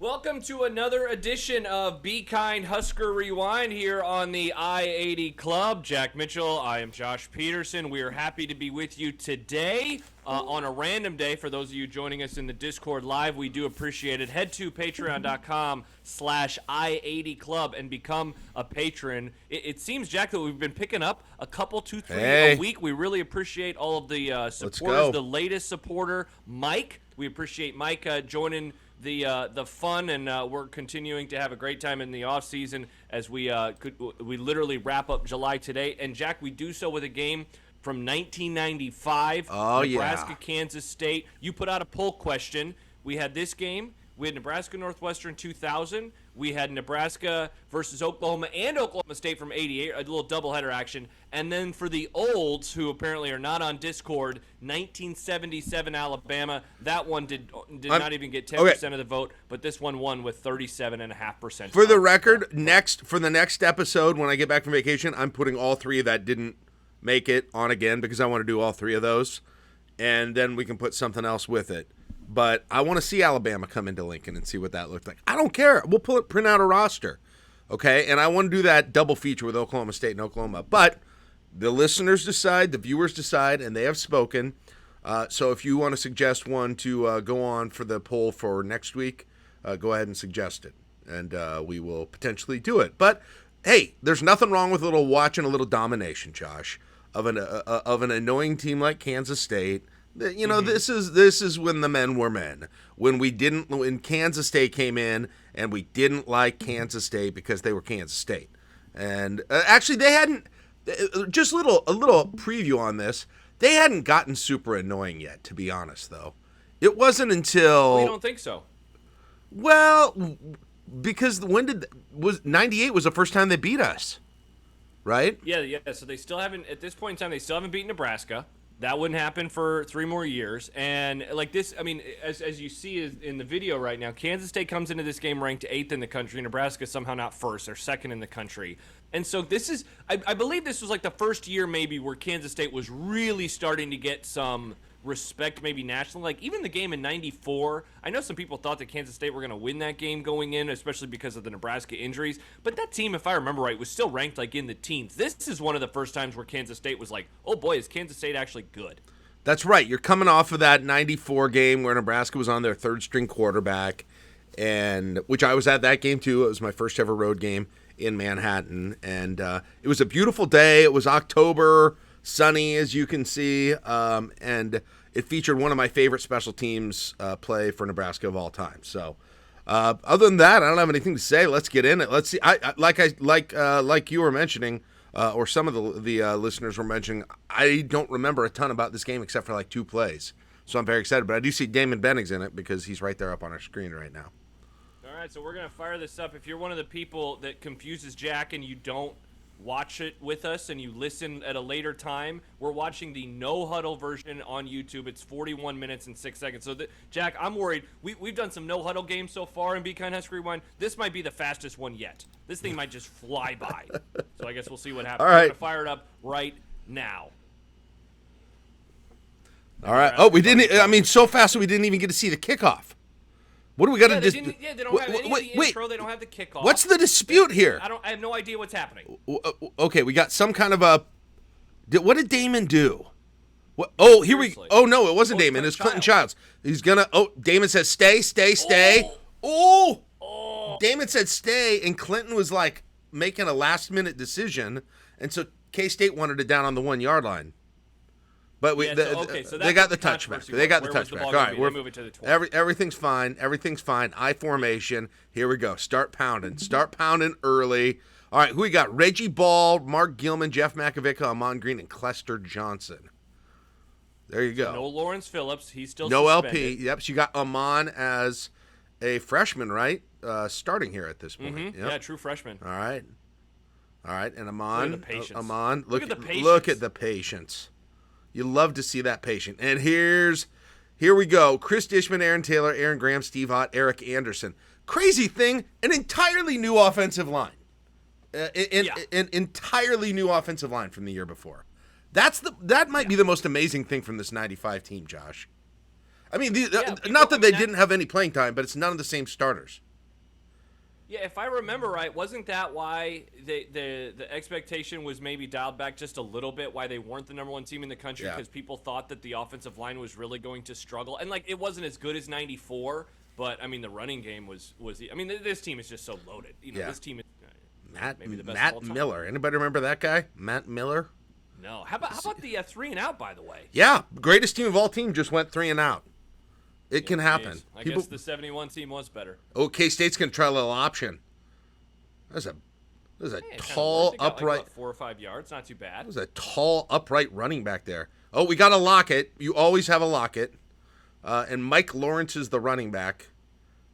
Welcome to another edition of Be Kind Husker Rewind here on the I-80 Club. Jack Mitchell, I am Josh Peterson. We are happy to be with you today on a random day. For those of you joining us in the Discord live, we do appreciate it. Head to patreon.com/I-80 Club and become a patron. It seems, Jack, that we've been picking up a couple, 2-3 a week. We really appreciate all of the supporters. The latest supporter, Mike. We appreciate Mike joining the fun, and we're continuing to have a great time in the off season as we literally wrap up July today. And Jack, we do so with a game from 1995, Nebraska, Kansas State. You put out a poll question. We had this game. We had Nebraska Northwestern 2000. We had Nebraska versus Oklahoma and Oklahoma State from 88, a little doubleheader action. And then for the olds, who apparently are not on Discord, 1977 Alabama. That one did not even get 10% of the vote, but this one won with 37.5%. For the record, for the next episode, when I get back from vacation, I'm putting all three that didn't make it on again because I want to do all three of those, and then we can put something else with it. But I want to see Alabama come into Lincoln and see what that looked like. I don't care. We'll print out a roster, okay? And I want to do that double feature with Oklahoma State and Oklahoma. But the listeners decide, the viewers decide, and they have spoken. So if you want to suggest one to go on for the poll for next week, go ahead and suggest it, and we will potentially do it. But hey, there's nothing wrong with watching a little domination, Josh, of an annoying team like Kansas State. You know, this is when the men were men. When Kansas State came in, and we didn't like Kansas State because they were Kansas State. And actually, they hadn't. Just a little preview on this. They hadn't gotten super annoying yet, to be honest. Though it wasn't until. We don't think so. Well, because 98 was the first time they beat us, right? Yeah. So they still haven't, at this point in time, they still haven't beaten Nebraska. That wouldn't happen for 3 more years. And like this, I mean, as you see in the video right now, Kansas State comes into this game ranked 8th in the country. Nebraska somehow not first. They're 2nd in the country. And so this is, I believe this was like the first year maybe where Kansas State was really starting to get some respect, maybe nationally. Like even the game in 94, I know some people thought that Kansas State were going to win that game going in, especially because of the Nebraska injuries. But that team, if I remember right, was still ranked like in the teens. This is one of the first times where Kansas State was like, oh boy, is Kansas State actually good? That's right. You're coming off of that 94 game where Nebraska was on their third-string quarterback, and which I was at that game too. It was my first ever road game in Manhattan, and it was a beautiful day. It was October, sunny as you can see, and it featured one of my favorite special teams play for Nebraska of all time. So other than that, I don't have anything to say. Let's get in it. Let's see. Like you were mentioning, or some of the listeners were mentioning, I don't remember a ton about this game except for like 2 plays. So I'm very excited. But I do see Damon Benning's in it because he's right there up on our screen right now. All right, so we're going to fire this up. If you're one of the people that confuses Jack and you don't watch it with us and you listen at a later time, we're watching the no huddle version on YouTube. It's 41 minutes and 6 seconds. So Jack, I'm worried. We've done some no huddle games so far in Be Kind Husker Rewind. This might be the fastest one yet. This thing might just fly by. So I guess we'll see what happens. All right. We're going to fire it up right now. All right. Oh, we didn't. I mean, so fast that we didn't even get to see the kickoff. What do we got to do? They don't have any of the intro. They don't have the kickoff. What's the dispute here? I have no idea what's happening. Okay, we got some kind of a. What did Damon do? What? Oh, here we. Oh no, it wasn't Damon. It's Clinton Childs. He's gonna. Oh, Damon says stay. Oh. Damon said stay, and Clinton was like making a last-minute decision, and so K-State wanted it down on the 1-yard line. But so they got the touchback. They got the touchback. All right, we're moving to the 20. Everything's fine. Everything's fine. I formation. Here we go. Start pounding. Start pounding early. All right, who we got? Reggie Ball, Mark Gilman, Jeff Makovica, Amon Green, and Clester Johnson. There you go. So no Lawrence Phillips. He's still no suspended. LP. Yep. So you got Amon as a freshman, right? Starting here at this point. Mm-hmm. Yep. Yeah, true freshman. All right. And Amon. Look at the patience. Amon. Look at the patience. Look at the patience. You love to see that patient. And here we go. Chris Dishman, Aaron Taylor, Aaron Graham, Steve Ott, Eric Anderson. Crazy thing, an entirely new offensive line. An entirely new offensive line from the year before. That might be the most amazing thing from this 95 team, Josh. I mean, not that they didn't have any playing time, but it's none of the same starters. Yeah, if I remember right, wasn't that why the expectation was maybe dialed back just a little bit? Why they weren't the number one team in the country because people thought that the offensive line was really going to struggle, and like it wasn't as good as '94, but I mean the running game was. I mean this team is just so loaded. This team is maybe the best of all time. Miller. Anybody remember that guy? Matt Miller. No. How about the 3 and out? By the way. Yeah, greatest team of all team just went 3 and out. It can happen. I guess the 71 team was better. Oh, K-State's going to try a little option. There's a tall, upright. Like 4 or 5 yards. Not too bad. There's a tall, upright running back there. Oh, we got a Lockett. You always have a Lockett. And Mike Lawrence is the running back.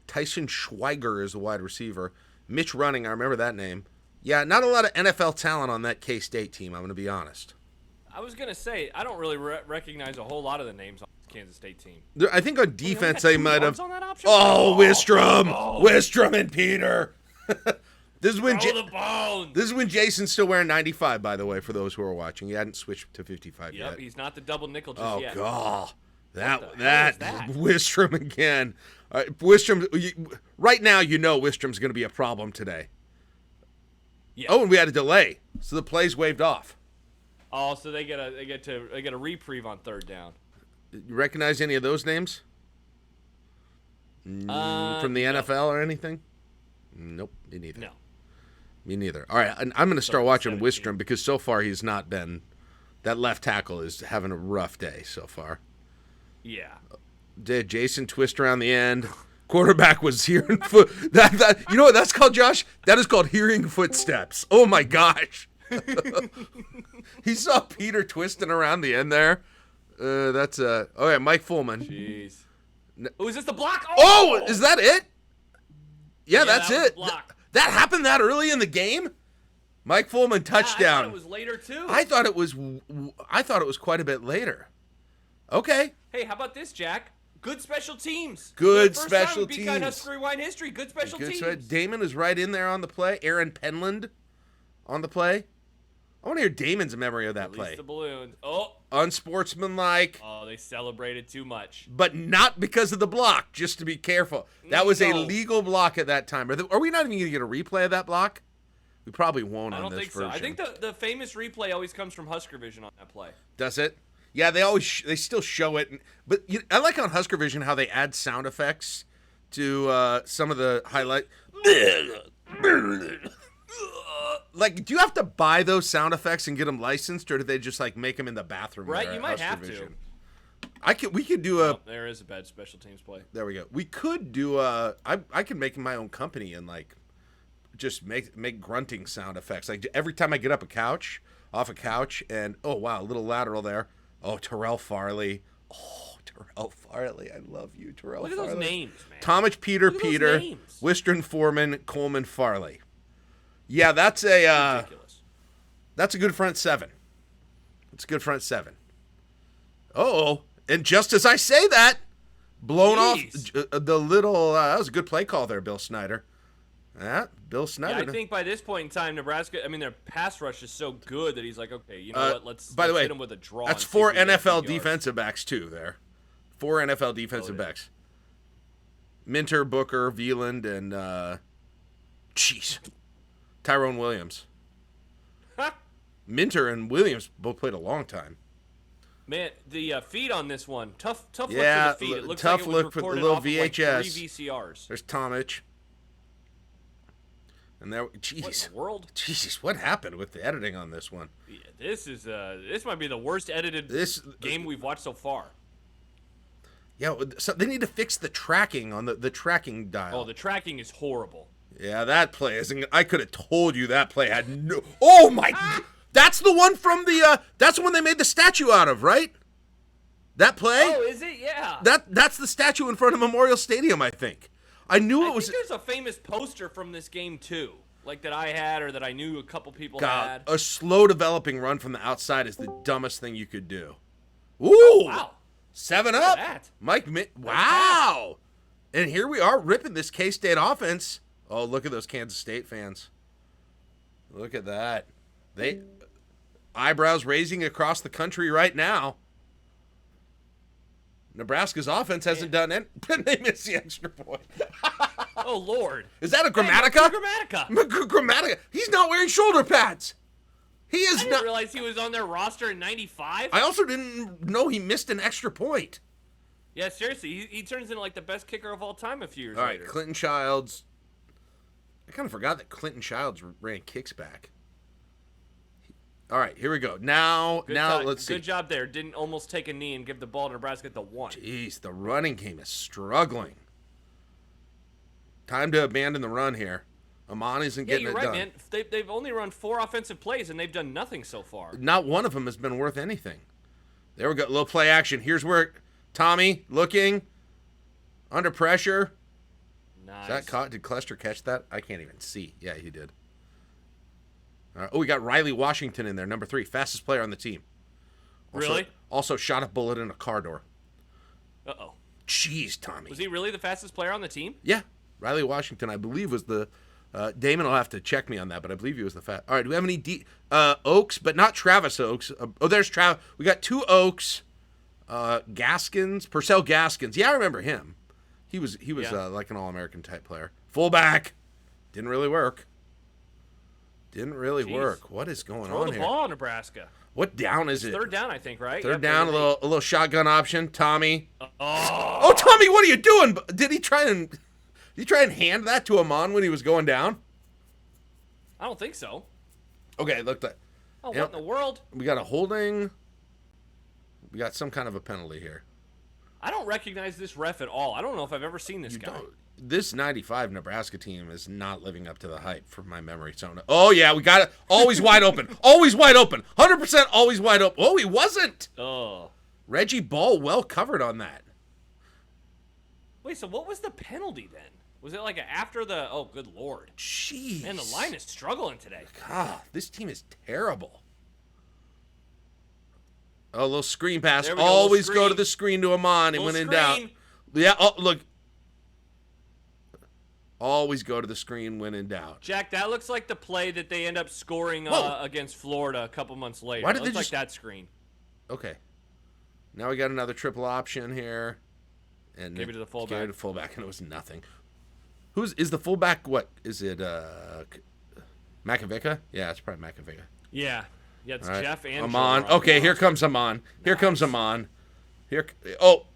Tyson Schweiger is the wide receiver. Mitch Running, I remember that name. Yeah, not a lot of NFL talent on that K-State team, I'm going to be honest. I was going to say, I don't really recognize a whole lot of the names on the Kansas State team. I think on defense they might have. Oh, Wistrom! Wistrom and Peter! This is when Jason's still wearing 95, by the way, for those who are watching. He hadn't switched to 55 yet. Yep, he's not the double nickel just yet. Oh, God. That Wistrom again. Wistrom, right now you know Wistrom's going to be a problem today. Yeah. Oh, and we had a delay, so the play's waved off. Oh, so they get a reprieve on 3rd down. You recognize any of those names? From the NFL or anything? Nope, me neither. No. Me neither. All right, I'm going to start watching Wistrom because so far he's not been. That left tackle is having a rough day so far. Yeah. Did Jason twist around the end? Quarterback was hearing foot. You know what that's called, Josh? That is called hearing footsteps. Oh my gosh! He saw Peter twisting around the end there. That's oh yeah, Mike Fullman. Jeez. Oh, is this the block? Oh, is that it? Yeah, that's it. That happened that early in the game. Mike Fullman touchdown. I thought it was later too. I thought it was quite a bit later. Okay. Hey, how about this, Jack? Good special teams. Good special teams. First time in Husker Rewind history. Good special teams. Damon is right in there on the play. Aaron Penland on the play. I want to hear Damon's memory of that play. Release the balloons. Oh. Unsportsmanlike. Oh, they celebrated too much. But not because of the block, just to be careful. That was a legal block at that time. Are we not even going to get a replay of that block? We probably won't on this version. I don't think so. I think the famous replay always comes from Husker Vision on that play. Does it? Yeah, they still show it. But I like on Husker Vision how they add sound effects to some of the highlight. Like, do you have to buy those sound effects and get them licensed, or do they just like make them in the bathroom? Right, you might have to. We could do a. Oh, there is a bad special teams play. There we go. We could do a. I could make my own company and like, just make grunting sound effects. Like every time I get off a couch, and oh wow, a little lateral there. Oh, Terrell Farley. Oh, Terrell Farley. I love you, Terrell Farley. Look at those names, man. Tomich Peter, Wistron Foreman, Coleman Farley. Yeah, that's a good front seven. It's a good front seven. Oh, and just as I say that, blown off the little. That was a good play call there, Bill Snyder. Bill Snyder. Yeah, I think by this point in time, Nebraska. I mean, their pass rush is so good that he's like, okay, you know what? Let's hit him with a draw. That's 4 NFL defensive backs too. There, 4 NFL defensive backs. Minter, Booker, Veland, and Tyrone Williams. Minter and Williams both played a long time. Man, the feed on this one, tough look for the feed. It looks like it was recorded for the little off VHS. Of like 3 VCRs. There's Tomich. And there, What in the world? Jesus, what happened with the editing on this one? Yeah, this might be the worst edited game we've watched so far. Yeah, so they need to fix the tracking on the tracking dial. Oh, the tracking is horrible. Yeah, that play isn't. I could have told you that play had no. Oh my! That's the one from the. That's the one they made the statue out of, right? That play. Oh, is it? Yeah. That's the statue in front of Memorial Stadium, I think. I knew it was. I think there's a famous poster from this game too, like that I had or that I knew a couple people God, had. A slow developing run from the outside is the dumbest thing you could do. Ooh! Oh, wow. 7-up. Mike. Wow. And here we are ripping this K-State offense. Oh, look at those Kansas State fans. Look at that. They eyebrows raising across the country right now. Nebraska's offense hasn't done it. They missed the extra point. Oh, Lord. Is that a Grammatica? Hey, Grammatica. Grammatica. He's not wearing shoulder pads. He is I didn't realize he was on their roster in 95. I also didn't know he missed an extra point. Yeah, seriously. He turns into, like, the best kicker of all time a few years later. All right, Clinton Childs. I kind of forgot that Clinton Childs ran kicks back. All right, here we go. Let's see. Good job there. Didn't almost take a knee and give the ball to Nebraska at the 1. Jeez, the running game is struggling. Time to abandon the run here. Amon isn't getting it done. Man. They've only run 4 offensive plays, and they've done nothing so far. Not one of them has been worth anything. There we go. Little play action. Here's where Tommy looking. Under pressure. Nice. Is that caught? Did Clester catch that? I can't even see. Yeah, he did. We got Riley Washington in there, number 3, fastest player on the team. Really? Also shot a bullet in a car door. Uh-oh. Jeez, Tommy. Was he really the fastest player on the team? Yeah. Riley Washington, I believe, was the Damon will have to check me on that, but I believe he was the fast. All right, do we have any Oaks, but not Travis Oaks? There's Travis. We got 2 Oaks, Purcell Gaskins. Yeah, I remember him. He was like an All-American type player. Fullback. Didn't really work. Work. What is going on here? Throw the ball, Nebraska. What down is it? 3rd down, I think, right? Third down, a little shotgun option. Tommy. Oh, Tommy, what are you doing? Did he try and hand that to Amon when he was going down? I don't think so. Okay, look that. Oh, what in the world? We got a holding. We got some kind of a penalty here. I don't recognize this ref at all. I don't know if I've ever seen this guy. This 95 Nebraska team is not living up to the hype from my memory. Oh, yeah, we got it. Always wide open. Always wide open. 100% always wide open. Oh, he wasn't. Oh. Reggie Ball well covered on that. Wait, so what was the penalty then? Was it like after the... Oh, good Lord. Jeez. Man, the line is struggling today. God, this team is terrible. Oh, a little screen pass. Always go to the screen to Amon and when in doubt. Yeah, look. Always go to the screen when in doubt. Jack, that looks like the play that they end up scoring against Florida a couple months later. Why did it looks like that screen. Okay. Now we got another triple option here. And gave it to the fullback. Gave it to the fullback, and it was nothing. Is the fullback, what? Is it Makovica? Yeah, it's probably Makovica. Yeah. Yeah, it's Jeff and Amon. Okay, here comes Amon. Here comes Amon.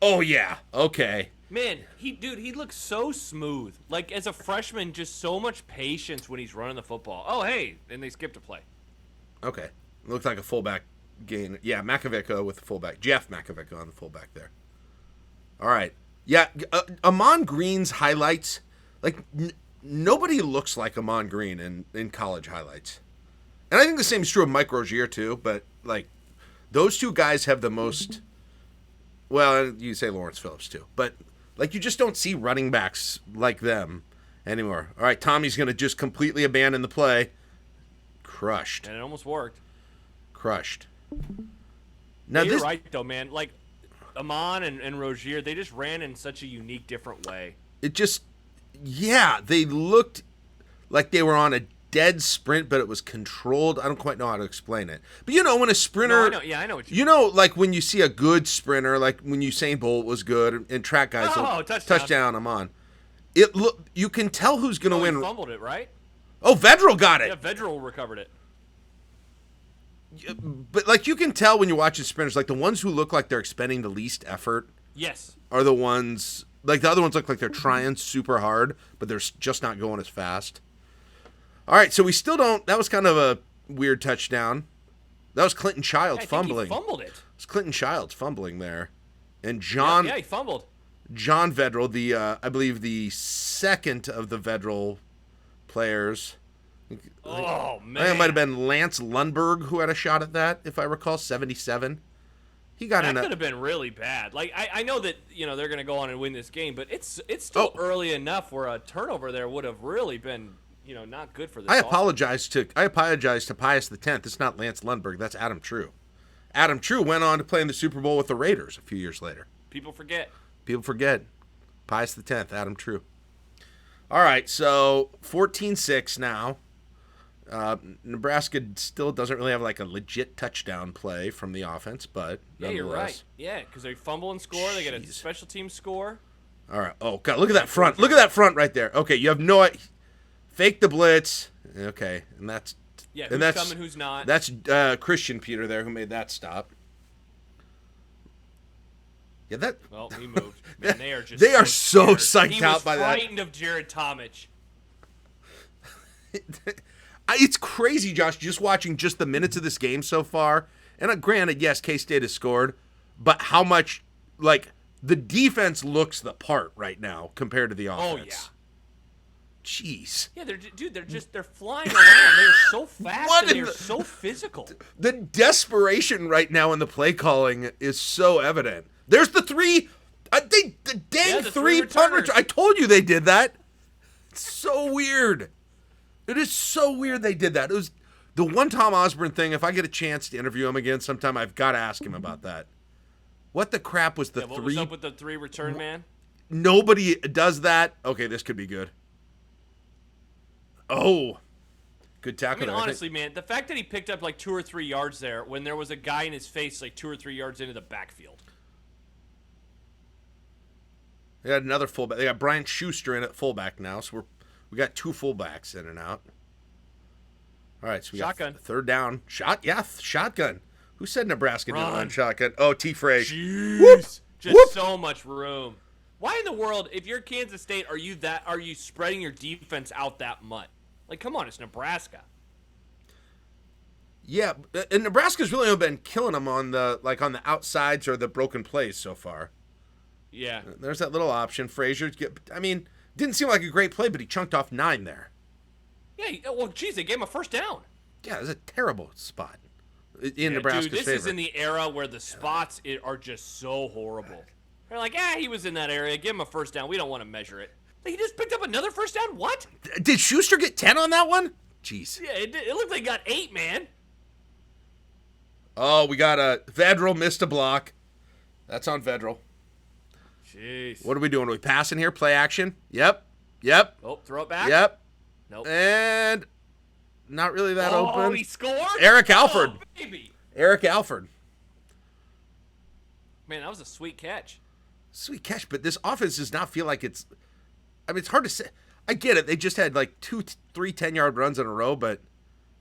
Oh yeah. Okay. Man, he looks so smooth. Like, as a freshman, just so much patience when he's running the football. Oh, hey, and they skipped a play. Okay. Looks like a fullback gain. Yeah, Makovica with the fullback. Jeff Makovica on the fullback there. All right. Yeah, Amon Green's highlights, like, nobody looks like Amon Green in college highlights. And I think the same is true of Mike Rozier, too, but, like, those 2 guys have the most, well, you say Lawrence Phillips, too, but... Like, you just don't see running backs like them anymore. All right, Tommy's going to just completely abandon the play. Crushed. And it almost worked. Crushed. Now you're right, though, man. Like, Amon and Rozier, they just ran in such a unique, different way. It just, yeah, they looked like they were on a dead sprint, but it was controlled. I don't quite know how to explain it. But when a sprinter... No, I know what you know, like when you see a good sprinter, like when Usain Bolt was good, and track guys... Touchdown, I'm on. You can tell who's going to win. He fumbled it, right? Oh, Vedral got it. Yeah, Vedral recovered it. But, like, you can tell when you're watching sprinters, like, the ones who look like they're expending the least effort... Yes. ...are the ones... Like, the other ones look like they're trying super hard, but they're just not going as fast. All right, so we still don't... That was kind of a weird touchdown. That was Clinton Childs fumbling. He fumbled it. It's Clinton Childs fumbling there. And John... Yeah, he fumbled. John Vedral, I believe the second of the Vedral players. Oh, man. I think it might have been Lance Lundberg who had a shot at that, if I recall, 77. He got that could have been really bad. Like, I know that, they're going to go on and win this game, but it's still early enough where a turnover there would have really been... not good for this. I apologize to Pius X. It's not Lance Lundberg. That's Adam True. Adam True went on to play in the Super Bowl with the Raiders a few years later. People forget. Pius X, Adam True. All right, so 14-6 now. Nebraska still doesn't really have like a legit touchdown play from the offense, but yeah, you're right. Yeah, because they fumble and score. They get a special team score. All right. Oh, God, look at that front. Look at that front right there. Okay, you have no... Fake the blitz. Okay, and that's... Yeah, and who's coming, who's not. That's Christian Peter there who made that stop. Yeah, that... Well, he moved. Man, they are just They are so psyched out by that. He was frightened of Jared Tomich. It's crazy, Josh, just watching just the minutes of this game so far. And granted, yes, K-State has scored, but how much, like, the defense looks the part right now compared to the offense. Oh, yeah. Jeez. Yeah, they're flying around. They're so fast and they're so physical. The desperation right now in the play calling is so evident. There's the three, the dang three punt return. I told you they did that. It's so weird. It is so weird they did that. It was the one Tom Osborne thing. If I get a chance to interview him again sometime, I've got to ask him about that. What the crap was the three? What was up with the three return man? Nobody does that. Okay, this could be good. Oh, good tackle. I mean, honestly, man, the fact that he picked up like 2 or 3 yards there when there was a guy in his face like 2 or 3 yards into the backfield. They got another fullback. They got Brian Schuster in at fullback now, so we got 2 fullbacks in and out. All right, so we shotgun. Got third down. Shotgun. Who said Nebraska didn't run shotgun? Oh, T. Frey. Jeez. Just so much room. Why in the world, if you're Kansas State, are you spreading your defense out that much? Like, come on, it's Nebraska. Yeah, and Nebraska's really only been killing them on the outsides or the broken plays so far. Yeah. There's that little option. Frazier, didn't seem like a great play, but he chunked off 9 there. Yeah, well, geez, they gave him a first down. Yeah, it was a terrible spot in Nebraska's dude, this favor. is in the era where the spots are just so horrible. They're like, he was in that area. Give him a first down. We don't want to measure it. He just picked up another first down? What? Did Schuster get 10 on that one? Jeez. Yeah, it looked like he got 8, man. Oh, we got Vedral missed a block. That's on Vedral. Jeez. What are we doing? Are we passing here? Play action? Yep. Oh, throw it back? Yep. Nope. And not really that open. Oh, he scored? Eric Alford. Oh, baby. Eric Alford. Man, that was a sweet catch. Sweet catch, but this offense does not feel like it's... I mean, it's hard to say. I get it. They just had like 2, 3 10-yard runs in a row, but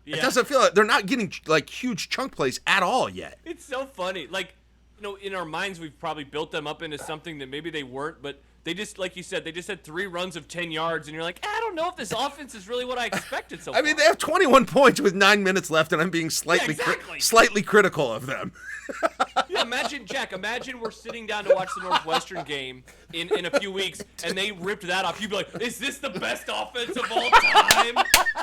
it doesn't feel like they're not getting like huge chunk plays at all yet. It's so funny. Like, in our minds, we've probably built them up into something that maybe they weren't, but they just, like you said, they just had 3 runs of 10 yards, and you're like, I don't know if this offense is really what I expected so far. I mean, they have 21 points with 9 minutes left, and I'm being slightly critical of them. Yeah, imagine we're sitting down to watch the Northwestern game in a few weeks, and they ripped that off. You'd be like, is this the best offense of all time?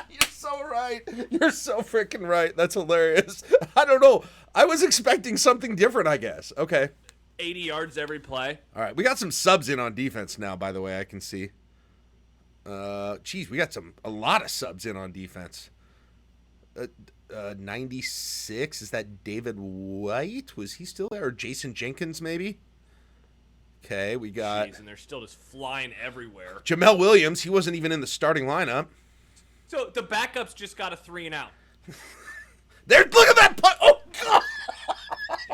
You're so right. You're so freaking right. That's hilarious. I don't know. I was expecting something different, I guess. Okay. 80 yards every play. All right. We got some subs in on defense now, by the way, I can see. We got a lot of subs in on defense. 96, is that David White? Was he still there? Or Jason Jenkins, maybe? Okay, we got... Jeez, and they're still just flying everywhere. Jamel Williams, he wasn't even in the starting lineup. So the backups just got a 3 and out. Look at that punt! Oh, God!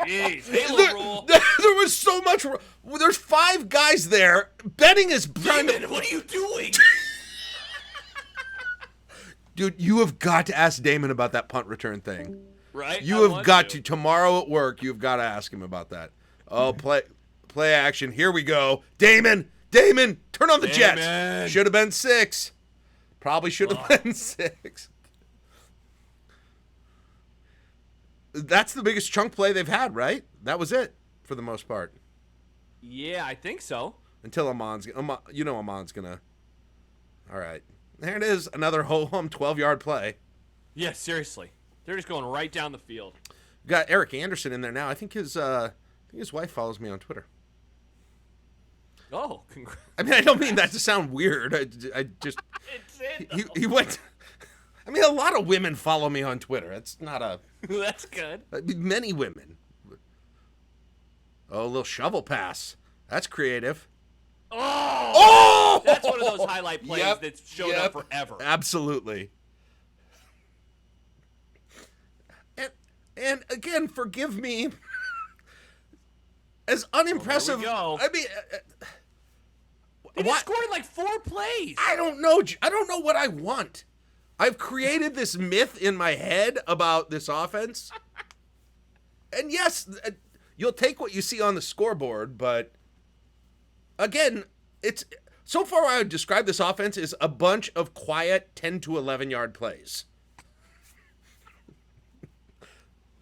Jeez, Halo rule. There was so much... There's 5 guys there. Benning is... Damon, what are you doing? Dude, you have got to ask Damon about that punt return thing. Right? You have got to. Tomorrow at work, you've got to ask him about that. Oh, play action. Here we go. Damon, turn on the jets. Should have been 6. Probably should have been 6. That's the biggest chunk play they've had, right? That was it for the most part. Yeah, I think so. Until Amon's going to. All right. There it is, another ho-hum 12-yard play. Yeah, seriously. They're just going right down the field. We got Eric Anderson in there now. I think his wife follows me on Twitter. Oh, congrats. I mean, I don't mean that to sound weird. I just... he went... I mean, a lot of women follow me on Twitter. It's not a... That's good. Many women. Oh, a little shovel pass. That's creative. Oh! That's one of those highlight plays that's showed up forever. Absolutely. And again, forgive me. As unimpressive. Well, I mean, They just scored in like 4 plays. I don't know. I don't know what I want. I've created this myth in my head about this offense. And yes, you'll take what you see on the scoreboard, but again, it's so far I would describe this offense as a bunch of quiet 10 to 11 yard plays.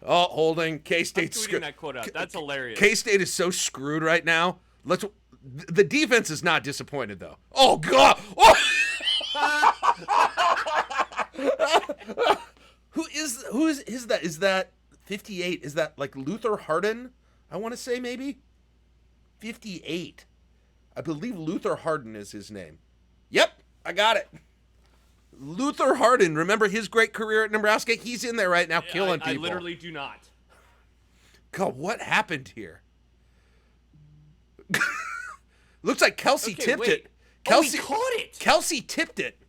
Oh, holding. K-State's screwed. That quote out. That's hilarious. K-State is so screwed right now. The defense is not disappointed though. Oh God! Oh! Who is that? Is that 58? Is that like Luther Harden? I want to say maybe 58. I believe Luther Harden is his name. Yep, I got it. Luther Harden. Remember his great career at Nebraska? He's in there right now, killing people. I literally do not. God, what happened here? Looks like Kelsey tipped it. Kelsey caught it. Kelsey tipped it.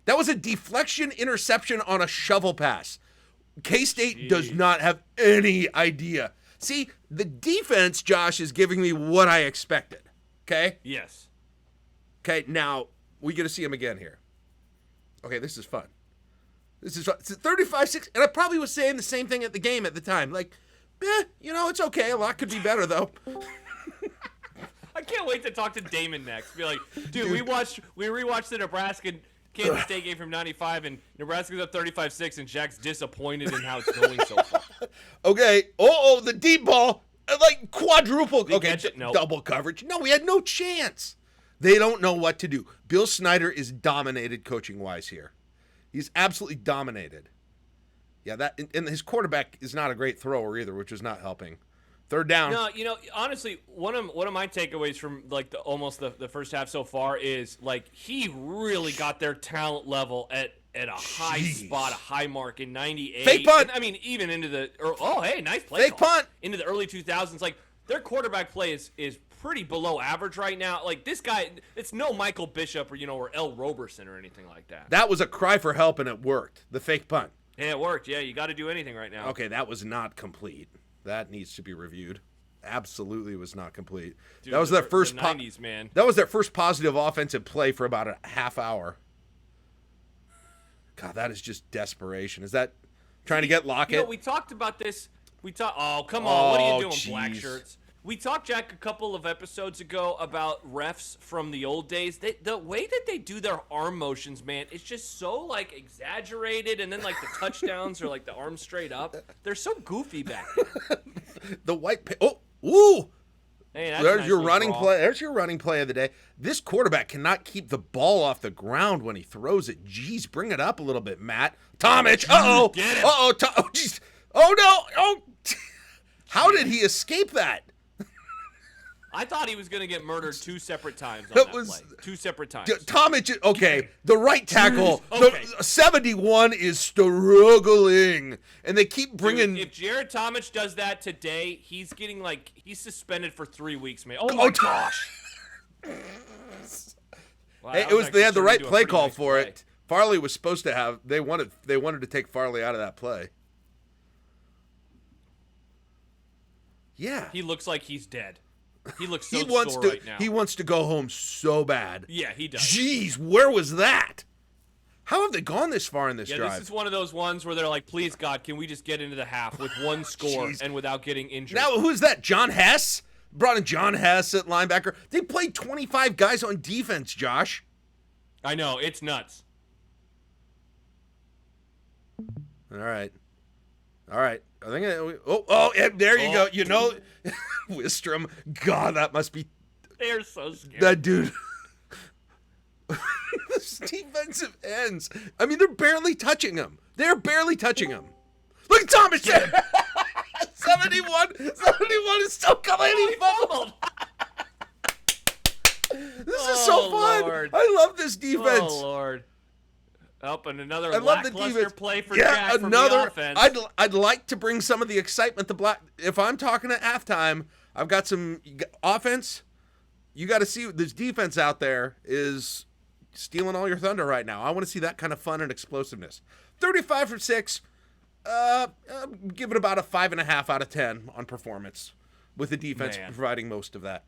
That was a deflection interception on a shovel pass. K-State does not have any idea. See, the defense, Josh, is giving me what I expected. Okay? Yes. Okay, now we get to see him again here. Okay, this is fun. This is fun. It's 35-6, and I probably was saying the same thing at the game at the time. Like, it's okay. A lot could be better, though. I can't wait to talk to Damon next. Be like, dude, we rewatched the Nebraska Kansas State game from '95, and Nebraska's up 35-6, and Jack's disappointed in how it's going so far. Okay. The deep ball, like quadruple. Okay, double coverage. No, we had no chance. They don't know what to do. Bill Snyder is dominated coaching-wise here. He's absolutely dominated. Yeah, and his quarterback is not a great thrower either, which is not helping. Third down. No, honestly, one of my takeaways from like the first half so far is like he really got their talent level at a high spot, a high mark in '98. Fake punt. And, I mean, even into the nice play. Fake punt into the early 2000s. Like their quarterback play is pretty below average right now. Like this guy, it's no Michael Bishop or L. Roberson or anything like that. That was a cry for help, and it worked. The fake punt. Yeah, it worked. Yeah, you got to do anything right now. Okay, that was not complete. That needs to be reviewed. Absolutely was not complete. Dude, that was their first the 90s, man. That was their first positive offensive play for about a half hour. God, that is just desperation. Is that trying to get Lockett? We talked about this. Oh, come on. What are you doing, geez. black shirts? We talked, Jack, a couple of episodes ago about refs from the old days. The way that they do their arm motions, man, it's just so, like, exaggerated. And then, like, the touchdowns are, like, the arms straight up. They're so goofy back then. The white ooh! Hey, that's there's nice your running ball. play. There's your running play of the day. This quarterback cannot keep the ball off the ground when he throws it. Jeez, bring it up a little bit, Matt. Tomich. Uh-oh. Get him. Uh-oh. Oh, jeez. Oh, no. Oh. How did he escape that? I thought he was going to get murdered 2 separate times on that play. 2 separate times. Tomich, okay, the right tackle, okay. The 71 is struggling, and they keep bringing... Dude, if Jared Tomich does that today, he's getting, he's suspended for 3 weeks, man. Oh, my gosh. Wow, hey, they had the right play call for it. Farley was supposed to have... They wanted to take Farley out of that play. Yeah. He looks like he's dead. He looks so sore right now. He wants to go home so bad. Yeah, he does. Jeez, where was that? How have they gone this far in this drive? This is one of those ones where they're like, please, God, can we just get into the half with one score and without getting injured? Now, who's that? John Hess? Brought in John Hess at linebacker. They played 25 guys on defense, Josh. I know. It's nuts. All right. I think. There you go. Wistrom. God, that must be. They're so scary. That dude. This defensive ends. I mean, they're barely touching him. Look at Thomas. 71 is still coming. He fumbled. This is so fun. Lord. I love this defense. Oh, Lord. And another lackluster play for Jack from another. the offense. I'd like to bring some of the excitement. If I'm talking at halftime, I've got some offense. You got to see this defense out there is stealing all your thunder right now. I want to see that kind of fun and explosiveness. 35 for 6. Give it about a 5.5 out of 10 on performance, with the defense providing most of that.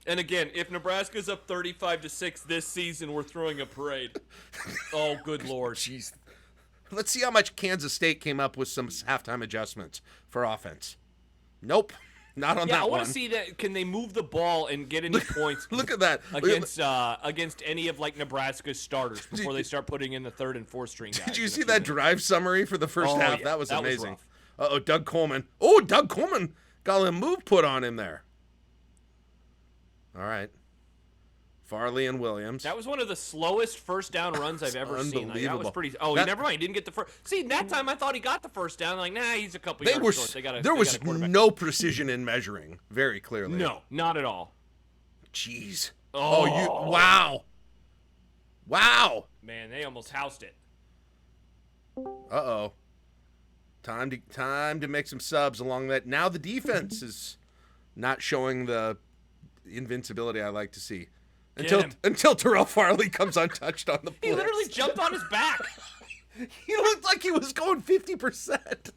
And again, if Nebraska's up 35-6 this season, we're throwing a parade. Oh, good Lord. Jeez. Let's see how much Kansas State came up with some halftime adjustments for offense. Nope. Not on that one. I want to see that. Can they move the ball and get any points? Look at that. Against any of Nebraska's starters before they start putting in the third and fourth string guys. Did you see that drive summary for the first half? Yeah, that was amazing. Was Uh-oh, Doug Coleman. Oh, Doug Coleman got a move put on him there. All right. Farley and Williams. That was one of the slowest first down runs I've ever seen. That was pretty. Oh, never mind. He didn't get the first. See, that time I thought he got the first down. He's a couple yards short. There was no precision in measuring, very clearly. No, not at all. Jeez. Oh, Wow. Man, they almost housed it. Uh-oh. Time to make some subs along that. Now the defense is not showing the invincibility I like to see. Until Terrell Farley comes untouched on the blitz. He literally jumped on his back. He looked like he was going 50%.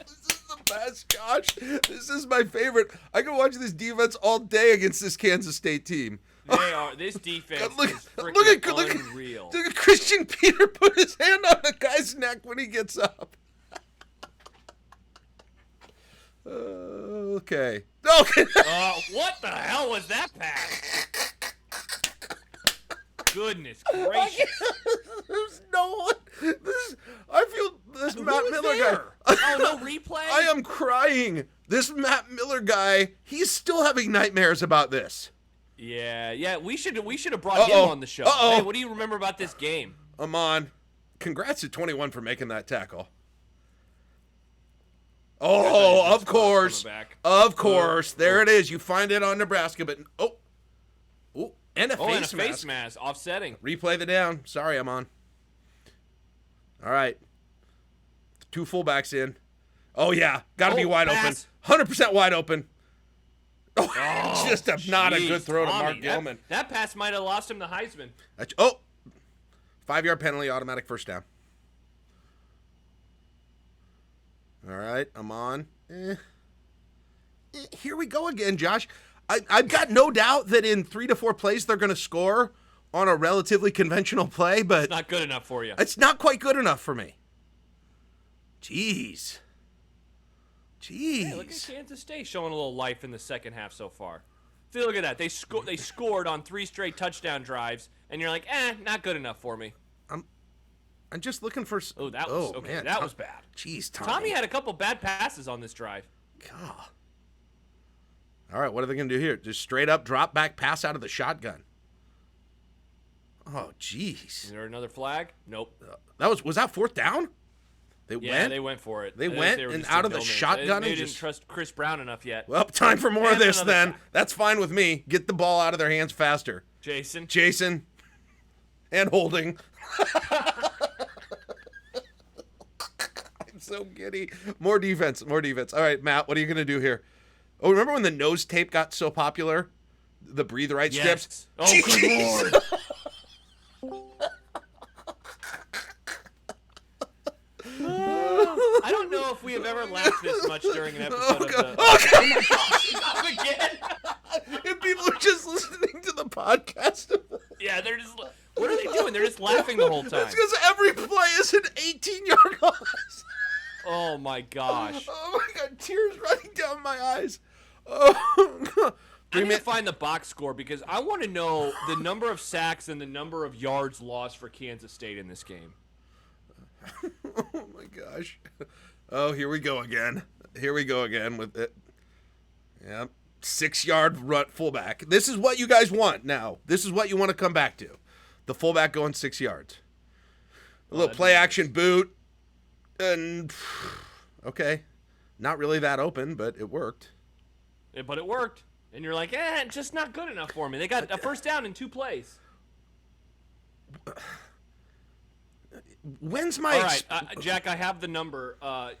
This is the best, Josh. This is my favorite. I can watch this defense all day against this Kansas State team. They are. This defense is freaking unreal. Look at Christian Peter put his hand on the guy's neck when he gets up. Okay. What the hell was that pass? Goodness gracious. There's no one. I feel this Matt Miller guy. Oh, no replay? I am crying. This Matt Miller guy, he's still having nightmares about this. Yeah. We should have brought him on the show. Hey, what do you remember about this game? Amon, congrats to 21 for making that tackle. Oh, of course. Of course. There it is. You find it on Nebraska, but and a face mask offsetting. Replay the down. Sorry, Amon. All right. 2 fullbacks in. Oh yeah, got to be wide open. 100% wide open. Just not a good throw to Mark Gilman. That pass might have lost him the Heisman. 5-yard penalty, automatic first down. All right, I'm on. Here we go again, Josh. I've got no doubt that in 3 to 4 plays they're going to score on a relatively conventional play, but it's not good enough for you. It's not quite good enough for me. Jeez. Hey, look at Kansas State showing a little life in the second half so far. See, look at that. They scored on 3 straight touchdown drives, and you're like, not good enough for me. I'm just looking for. That was bad. Jeez, Tommy had a couple bad passes on this drive. God. All right, what are they going to do here? Just straight up drop back pass out of the shotgun. Oh, jeez. Is there another flag? Nope. Was that 4th down? They went for it. They went and out of the shotgun. They didn't trust Chris Brown enough yet. Well, time for more of this then. That's fine with me. Get the ball out of their hands faster. Jason. And holding. I'm so giddy. More defense. All right, Matt, what are you going to do here? Oh, remember when the nose tape got so popular? The breathe right strips? Oh, good Lord. I don't know if we have ever laughed this much during an episode of the... Oh, my gosh, again. And people are just listening to the podcast. Yeah, they're just... What are they doing? They're just laughing the whole time. It's because every play is an 18-yard loss. Oh, my gosh. Oh, my God. Tears running down my eyes. Oh, I need to find the box score because I want to know the number of sacks and the number of yards lost for Kansas State in this game. Oh, my gosh. Oh, here we go again with it. Yep. 6-yard run fullback. This is what you guys want now. This is what you want to come back to. The fullback going 6 yards. A little play action boot. And, okay. Not really that open, but it worked. But it worked. And you're like, just not good enough for me. They got a first down in 2 plays. When's my... All right, Jack, I have the number.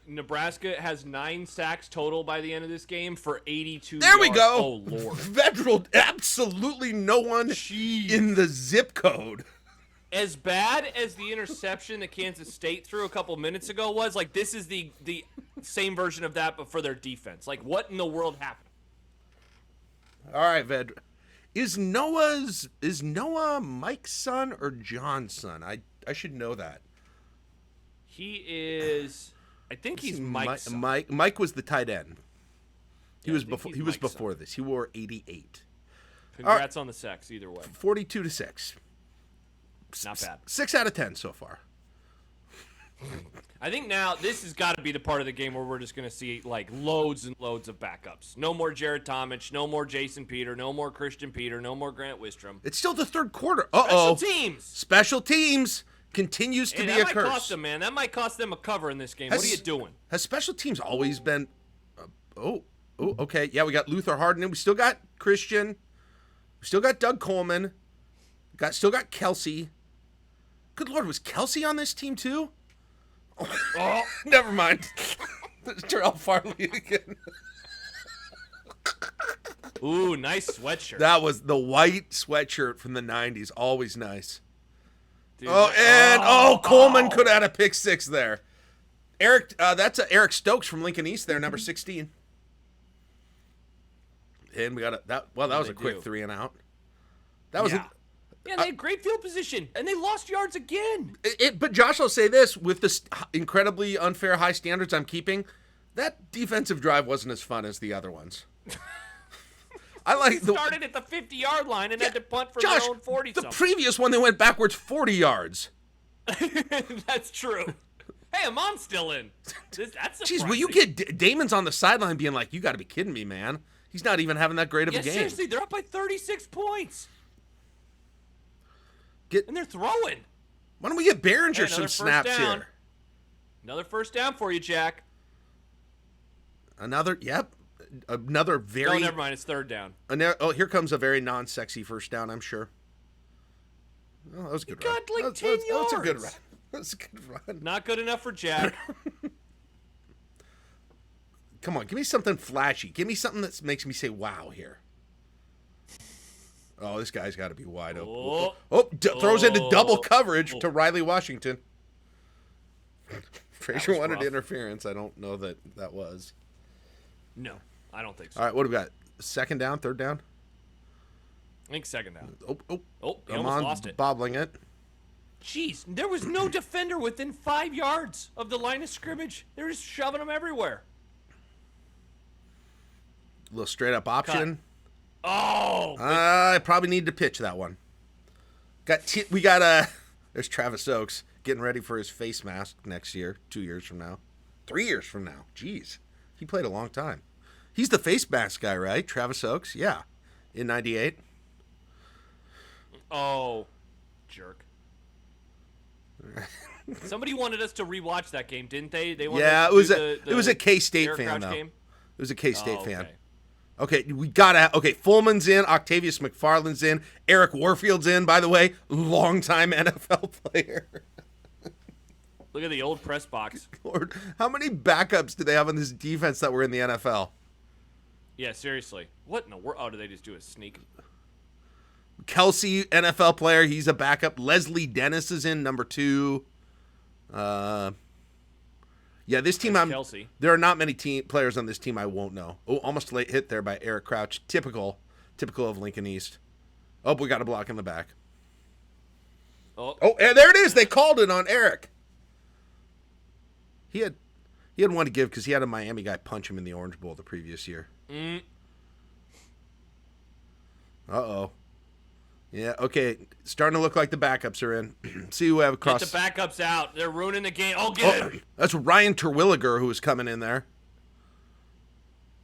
Nebraska has 9 sacks total by the end of this game for 82 yards. There we go. Oh, Lord. Federal, absolutely no one in the zip code. As bad as the interception that Kansas State threw a couple minutes ago was, this is the same version of that, but for their defense. What in the world happened? All right, Ved. Is Noah Mike's son or John's son? I should know that. He is. I think he's Mike's son. Mike was the tight end. He was before son. this. He wore 88. Congrats on the sex, either way. 42-6. Not bad. 6 out of 10 so far. I think now this has got to be the part of the game where we're just going to see like loads and loads of backups. No more Jared Tomich, no more Jason Peter, no more Christian Peter, no more Grant Wistrom. It's still the third quarter. Special teams continues to be a curse. That might cost them, man. That might cost them a cover in this game. What are you doing? Has special teams always been? Okay. Yeah, we got Luther Harden, and we still got Christian. We still got Doug Coleman. Still got Kelsey. Good Lord, was Kelsey on this team too? Oh, never mind. Terrell Farley again. Ooh, nice sweatshirt. That was the white sweatshirt from the 90s. Always nice. Dude, Coleman could have had a pick 6 there. Eric, that's Eric Stokes from Lincoln East there, number 16. And we got that was a quick 3 and out. That was Yeah, they had great field position, and they lost yards again. But Josh, I'll say this, with the incredibly unfair high standards I'm keeping, that defensive drive wasn't as fun as the other ones. They started at the 50-yard line and had to punt for their own 40-something. The previous one, they went backwards 40 yards. That's true. Hey, Amon's still in. That's surprising. Jeez, will you get Damon's on the sideline being like, you got to be kidding me, man. He's not even having that great of a game. Seriously, they're up by 36 points. And they're throwing. Why don't we get Behringer some snaps here? Another first down for you, Jack. Another very... No, never mind. It's third down. Here comes a very non-sexy first down, I'm sure. Oh, that was a good run. Got like 10 yards. That's a good run. That's a good run. Not good enough for Jack. Come on, give me something flashy. Give me something that makes me say, wow, here. Oh, this guy's got to be wide open. Throws into double coverage to Riley Washington. Frazier wanted interference. I don't know that was. No, I don't think so. All right, what do we got? Second down, third down? I think second down. He almost lost it. Bobbling it. Jeez, there was no defender within 5 yards of the line of scrimmage. They were just shoving them everywhere. A little straight up option. Cut. Oh! I probably need to pitch that one. There's Travis Oaks getting ready for his face mask next year, 2 years from now. 3 years from now. Jeez. He played a long time. He's the face mask guy, right? Travis Oaks? Yeah. In 98. Oh, jerk. Somebody wanted us to rewatch that game, didn't they? It was a K-State fan, though. Game? It was a K-State fan. Okay, we gotta. Okay, Fullman's in. Octavius McFarland's in. Eric Warfield's in. By the way, longtime NFL player. Look at the old press box. Lord, how many backups do they have on this defense that were in the NFL? Yeah, seriously. What in the world? Oh, did they just do a sneak? Kelsey, NFL player. He's a backup. Leslie Dennis is in, number 2. Yeah, this team. Kelsey. There are not many players on this team I won't know. Oh, almost late hit there by Eric Crouch. Typical of Lincoln East. Oh, we got a block in the back. Oh, and there it is. They called it on Eric. He had one to give because he had a Miami guy punch him in the Orange Bowl the previous year. Uh-oh. Yeah, okay. Starting to look like the backups are in. See who we have across. Get the backups out. They're ruining the game. Get it. That's Ryan Terwilliger who was coming in there.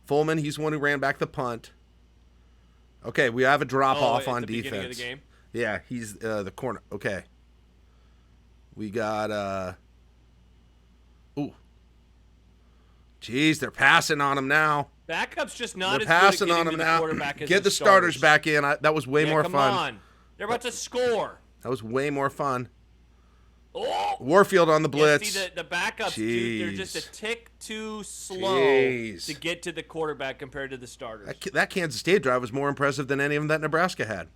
Fullman, he's the one who ran back the punt. Okay, we have a drop-off on defense. Beginning of the game? Yeah, he's the corner. Okay. We got... Ooh. Jeez, they're passing on him now. Backup's just not They're as passing good at on him the now. quarterback as Get the starters back in. That was way more fun. Come on. They're about to score. That was way more fun. Oh! Warfield on the blitz. See, the backups, dude, they're just a tick too slow to get to the quarterback compared to the starters. That Kansas State drive was more impressive than any of them that Nebraska had.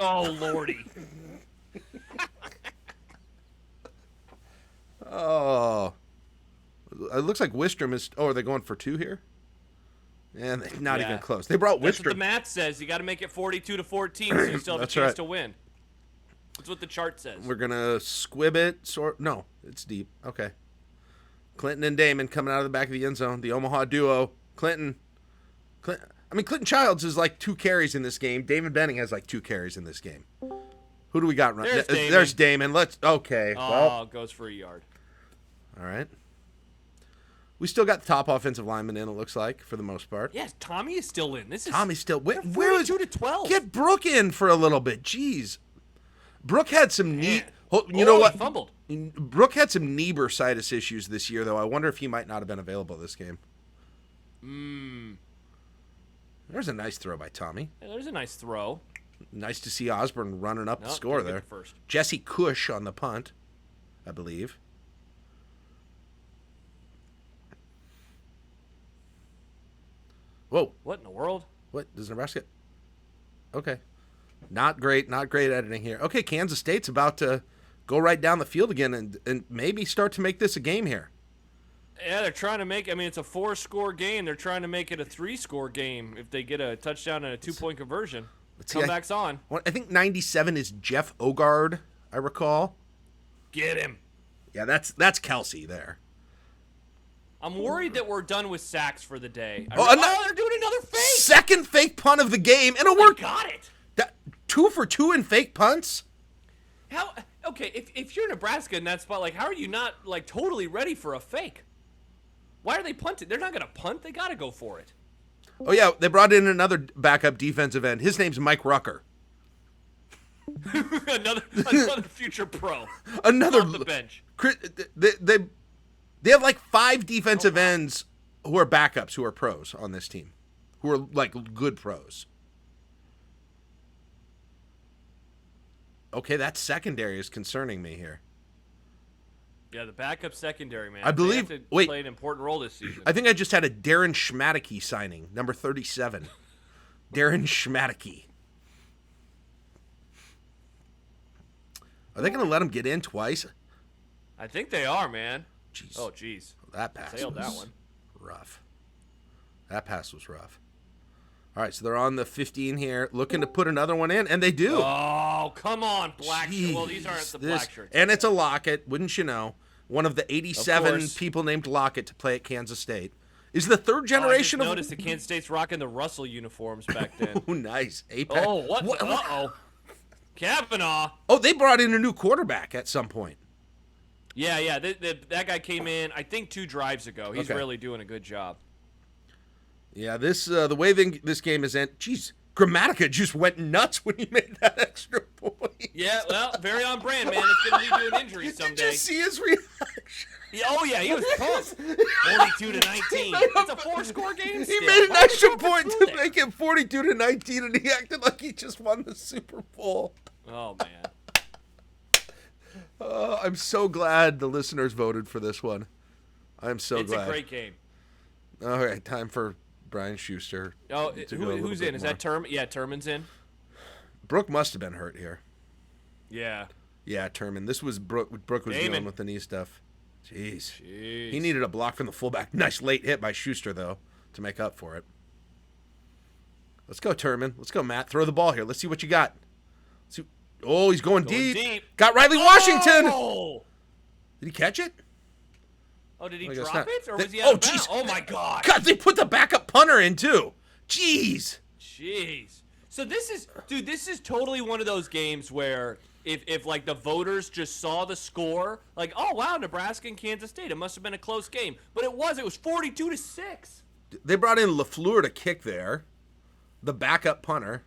Oh, Lordy. Oh. It looks like Wistrom is... Oh, are they going for 2 here? And not even close. They brought That's Wistrom. what the math says. You got to make it 42-14 so you still have a chance to win. That's what the chart says. We're going to squib it. No, it's deep. Okay. Clinton and Damon coming out of the back of the end zone. The Omaha duo. Clinton Childs is like 2 carries in this game. Damon Benning has like 2 carries in this game. Who do we got? There's Damon. Okay. Oh, goes for a yard. All right. We still got the top offensive lineman in, it looks like, for the most part. Yes, Tommy is still in. Tommy's still. Where is 42-12? Get Brooke in for a little bit. Jeez. Brooke had some knee. You know what? He fumbled. Brooke had some knee bursitis issues this year, though. I wonder if he might not have been available this game. There's a nice throw by Tommy. Yeah, there's a nice throw. Nice to see Osborne running up the score there. First. Jesse Cush on the punt, I believe. Whoa. What in the world? What? Does Nebraska? Okay. Not great editing here. Okay, Kansas State's about to go right down the field again and maybe start to make this a game here. Yeah, they're trying to make, it's a 4-score game. They're trying to make it a 3-score game if they get a touchdown and a 2-point conversion. Comeback's on. I think 97 is Jeff Ogard, I recall. Get him. Yeah, that's Kelsey there. I'm worried that we're done with sacks for the day. They're doing another fake. Second fake punt of the game, and it worked. Got it. 2 for 2 in fake punts? How? Okay, if you're Nebraska in that spot, how are you not, totally ready for a fake? Why are they punting? They're not going to punt. They got to go for it. Oh, yeah, they brought in another backup defensive end. His name's Mike Rucker. another future pro. Another off the bench. They have 5 defensive ends who are backups who are pros on this team, who are good pros. Okay, that secondary is concerning me here. Yeah, the backup secondary, man. I believe. They have to play an important role this season. I think I just had a Darren Schmadeke signing, number 37. Darren Schmadeke. Are they going to let him get in twice? I think they are, man. Jeez. Oh, jeez. That pass Sailed that one. Rough. That pass was rough. All right, so they're on the 15 here, looking to put another one in, and they do. Oh, come on, black shirts. Well, these aren't the black shirts. And it's a Lockett, wouldn't you know? One of the 87 people named Lockett to play at Kansas State. Is the third generation of... I just noticed that Kansas State's rocking the Russell uniforms back then. Oh, nice. Apex. Oh, what? Uh-oh. Kavanaugh. Oh, they brought in a new quarterback at some point. Yeah. That guy came in, I think, 2 drives ago. He's really doing a good job. Yeah, the way this game is ended. Jeez, Grammatica just went nuts when he made that extra point. Yeah, well, very on brand, man. It's going to lead to an injury someday. Did you see his reaction? Yeah, he was pumped. 42-19. It's a 4-score game. He made an extra point to make it 42-19, and he acted like he just won the Super Bowl. Oh man. I'm so glad the listeners voted for this one. I'm so glad. It's a great game. All right, time for Brian Schuster. Oh, who's in? Is that Terman? Yeah, Terman's in. Brooke must have been hurt here. Yeah. Yeah, Terman. This was Brooke was dealing with the knee stuff. Jeez. He needed a block from the fullback. Nice late hit by Schuster, though, to make up for it. Let's go, Terman. Let's go, Matt. Throw the ball here. Let's see what you got. Oh, he's going deep. Got Riley Washington. Did he catch it? Oh, did he drop it? Or was he out of bounds? Oh, my God. God, they put the backup punter in, too. Jeez. So this is totally one of those games where if the voters just saw the score, oh, wow, Nebraska and Kansas State, it must have been a close game. But it was 42-6. They brought in LaFleur to kick there. The backup punter.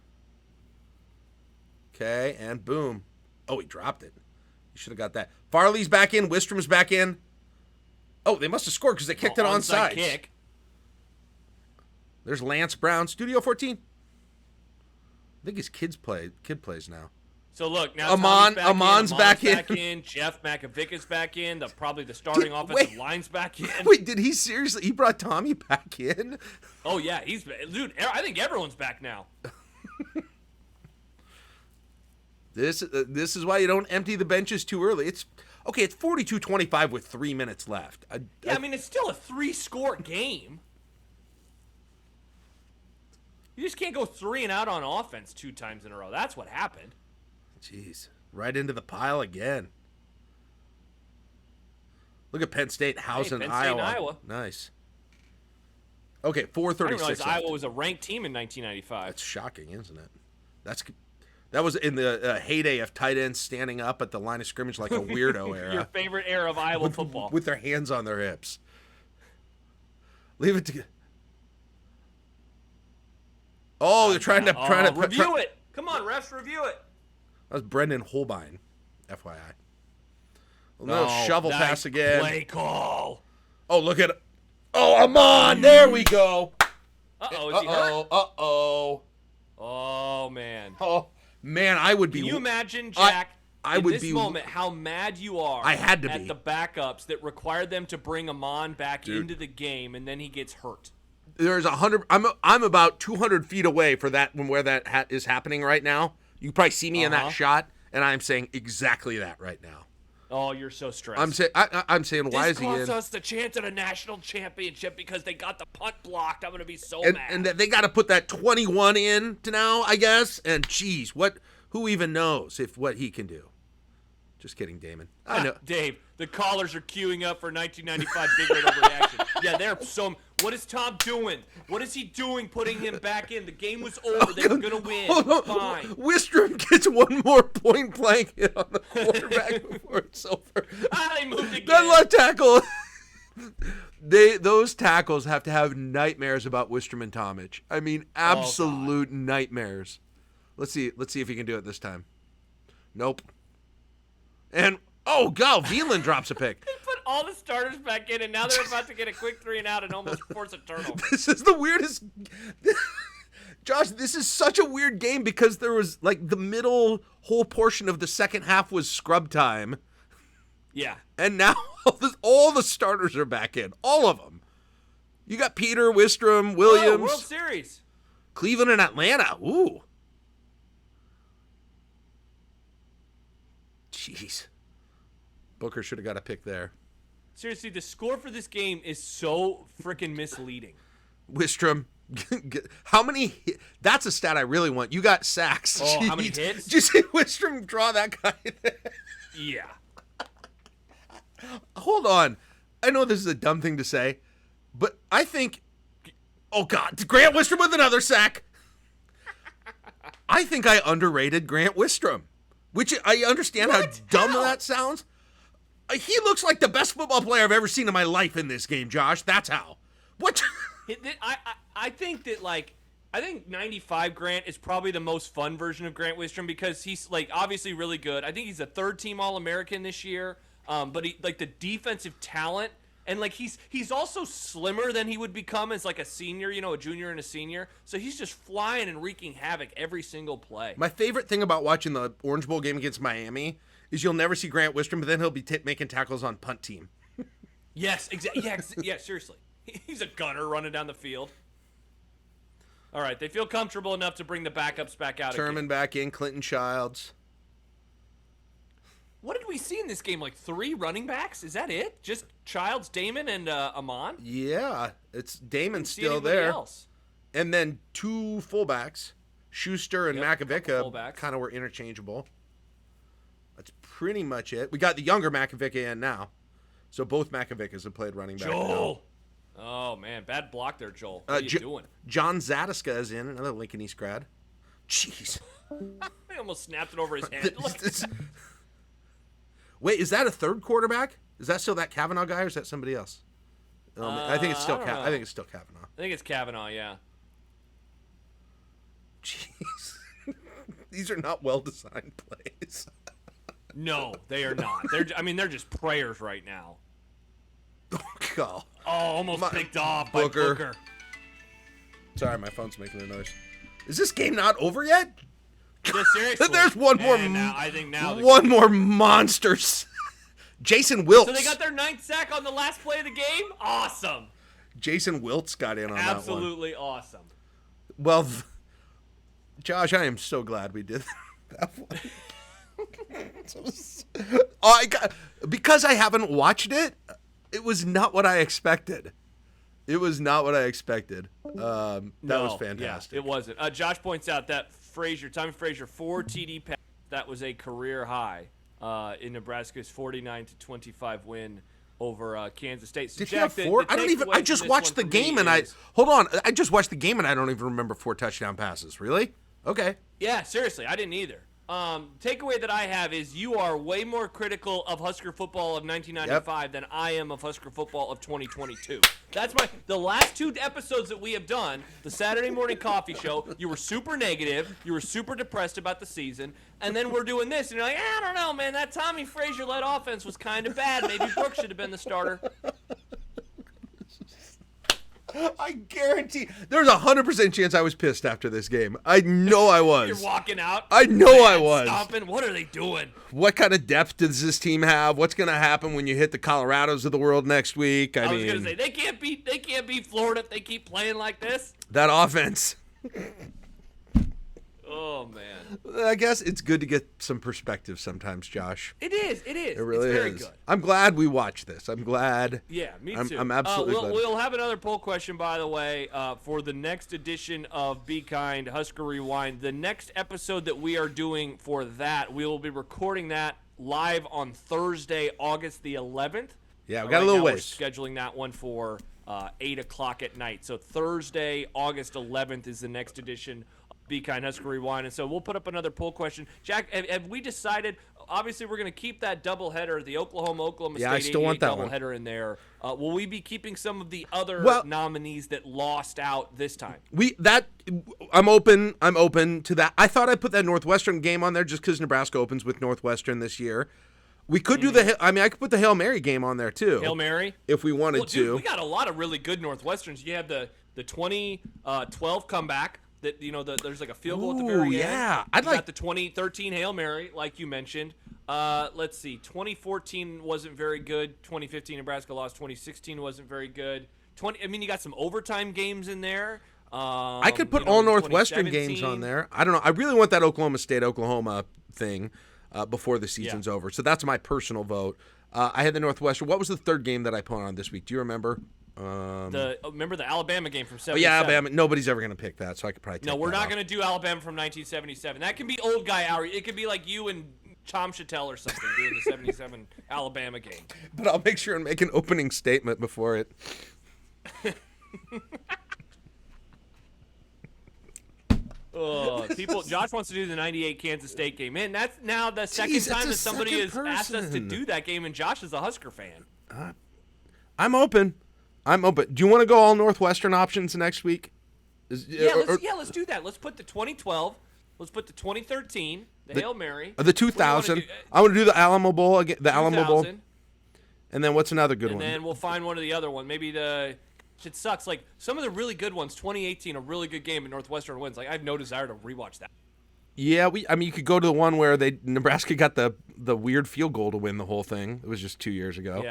Okay, and boom. Oh, he dropped it. You should have got that. Farley's back in. Wistrom's back in. Oh, they must have scored because they kicked it onside. Kick. There's Lance Brown, Studio 14. I think his kid plays now. So look, now Amon's back in. Jeff Makovic is back in. Probably the starting offensive line's back in. Wait, did he seriously? He brought Tommy back in? Oh yeah, dude. I think everyone's back now. This is why you don't empty the benches too early. It's 42-25 with 3 minutes left. I mean, it's still a 3-score game. You just can't go 3 and out on offense 2 times in a row. That's what happened. Jeez. Right into the pile again. Look at Penn State housing Penn State and Iowa. Iowa. Nice. Okay, 4:36. I didn't realize Iowa was a ranked team in 1995. That's shocking, isn't it? That was in the heyday of tight ends standing up at the line of scrimmage like a weirdo era. Your favorite era of Iowa football. With their hands on their hips. Leave it to... Oh, they're trying to review it. Come on, refs, review it. That was Brendan Holbein, FYI. A little shovel pass again. Play call. Oh, look at it. Oh, Amon. There we go. Uh-oh, is he hurt? Uh-oh. Oh, man. Oh, man, I would be... Can you imagine, Jack, in this moment, how mad you are I had to at be. the backups that required them to bring Amon back into the game, and then he gets hurt? There's 100... I'm about 200 feet away for that where that is happening right now. You probably see me in that shot, and I'm saying exactly that right now. Oh, you're so stressed. I'm saying, why is he in? This cost us the chance at a national championship because they got the punt blocked. I'm going to be so mad. And they got to put that 21 in to now, I guess. And, geez, who even knows what he can do? Just kidding, Damon. I know. Dave, the callers are queuing up for 1995 Big Red Overreaction. Yeah, they're so... What is Tom doing? What is he doing putting him back in? The game was over. They were going to win. Fine. Wistrom gets one more point blank hit on the quarterback before it's over. They moved again. That left tackle. Those tackles have to have nightmares about Wistrom and Tomich. I mean, absolute nightmares. Let's see if he can do it this time. Nope. And... Oh, God, Veland drops a pick. They put all the starters back in, and now they're about to get a quick 3 and out and almost force a turnover. This is the weirdest... Josh, this is such a weird game because there was, like, the middle whole portion of the second half was scrub time. Yeah. And now all the starters are back in. All of them. You got Peter, Wistrom, Williams. World Series. Cleveland and Atlanta. Ooh. Jeez. Booker should have got a pick there. Seriously, the score for this game is so freaking misleading. Wistrom, how many? That's a stat I really want. You got sacks. Oh, jeez. How many hits? Did you see Wistrom draw that guy there? Yeah. Hold on. I know this is a dumb thing to say, but I think... Oh, God. Grant Wistrom with another sack. I think I underrated Grant Wistrom, which I understand how dumb that sounds. He looks like the best football player I've ever seen in my life in this game, Josh. That's how. What? I think that, like, I think 95 Grant is probably the most fun version of Grant Wistrom because he's, like, obviously really good. I think he's a third-team All-American this year, but he, like, the defensive talent, and, like, he's also slimmer than he would become as, like, a senior, a junior and a senior. So he's just flying and wreaking havoc every single play. My favorite thing about watching the Orange Bowl game against Miami is you'll never see Grant Wistrom, but then he'll be making tackles on punt team. Yes, exactly. Yeah, seriously. He's a gunner running down the field. All right, they feel comfortable enough to bring the backups back out Terman again. back in, Clinton Childs. What did we see in this game? Like 3 running backs? Is that it? Just Childs, Damon, and Amon? Yeah, it's Damon still there. Else. And then 2 fullbacks, Schuster and Makovica, kind of were interchangeable. That's pretty much it. We got the younger Makovica in now. So both Makovicas have played running back Joel! Now. Oh, man. Bad block there, Joel. What are you doing? John Zadiska is in, another Lincoln East grad. Jeez. He almost snapped it over his head. Wait, is that a third quarterback? Is that still that Kavanaugh guy, or is that somebody else? I think it's still Kavanaugh. I think it's Kavanaugh, yeah. Jeez. These are not well-designed plays. No, they are not. They're just prayers right now. Oh, God. Oh, almost picked off by Booker. Sorry, my phone's making a noise. Is this game not over yet? Yeah, seriously. There's one more. I think now. One more monsters. Jason Wiltz. So they got their 9th sack on the last play of the game? Awesome. Jason Wiltz got in on that one. Absolutely awesome. Well, Josh, I am so glad we did that one. Because I haven't watched it, it was not what I expected. It was not what I expected. That was fantastic. Yeah, it wasn't. Josh points out that Tommy Frazier, 4 TD passes. That was a career high in Nebraska's 49-25 win over Kansas State. So Did Jack, he have 4? I just watched the game and I just watched the game and I don't even remember 4 touchdown passes. Really? Okay. Yeah, seriously, I didn't either. Takeaway that I have is you are way more critical of Husker football of 1995 than I am of Husker football of 2022. That's the last 2 episodes that we have done, the Saturday morning coffee show, you were super negative, you were super depressed about the season, and then we're doing this, and you're like, I don't know, man, that Tommy Frazier-led offense was kind of bad. Maybe Brooks should have been the starter. I guarantee there's 100% chance I was pissed after this game. I know I was. You're walking out. I know I was. Stomping. What are they doing? What kind of depth does this team have? What's going to happen when you hit the Colorados of the world next week? I was going to say they can't beat Florida if they keep playing like this. That offense. Oh man. I guess it's good to get some perspective sometimes, Josh. It is. It really it's very is. Good. I'm glad we watched this. I'm glad. Yeah, me too. I'm absolutely glad. We'll have another poll question, by the way, for the next edition of Be Kind Husker Rewind. The next episode that we are doing for that, we will be recording that live on Thursday, August the 11th. Yeah, we got a little ways. We're scheduling that one for 8 o'clock at night. So Thursday, August 11th is the next edition Be Kind Husker Rewind. And so we'll put up another poll question. Jack, have we decided, obviously we're going to keep that doubleheader, the Oklahoma State I still want that doubleheader in there. Will we be keeping some of the other nominees that lost out this time? I'm open to that. I thought I'd put that Northwestern game on there just because Nebraska opens with Northwestern this year. We could do I could put the Hail Mary game on there too. Hail Mary? If we wanted to. Dude, we got a lot of really good Northwesterns. You have the 2012 comeback. That there's like a field goal at the very end. Yeah, got the 2013 Hail Mary, like you mentioned. Let's see, 2014 wasn't very good. 2015 Nebraska lost. 2016 wasn't very good. You got some overtime games in there. I could put all Northwestern games on there. I don't know. I really want that Oklahoma State Oklahoma thing before the season's over. So that's my personal vote. I had the Northwestern. What was the third game that I put on this week? Do you remember? Remember the Alabama game from 77? Yeah, Alabama. Nobody's ever going to pick that, so I could probably take No, we're not off. going to do Alabama from 1977. That can be old guy hour. It could be like you and Tom Chattel or something doing the 77 Alabama game. But I'll make sure and make an opening statement before it. Josh wants to do the 98 Kansas State game. Man, that's now the second time that somebody has asked us to do that game, and Josh is a Husker fan. I'm open. Do you want to go all Northwestern options next week? Let's do that. Let's put the 2012. Let's put the 2013, the Hail Mary. The 2000. I want to do the Alamo Bowl again. The Alamo Bowl. And then what's another good one? And then we'll find one of the other one. Maybe it sucks. Like some of the really good ones. 2018, a really good game, and Northwestern wins. Like I have no desire to rewatch that. Yeah, you could go to the one where Nebraska got the weird field goal to win the whole thing. It was just 2 years ago.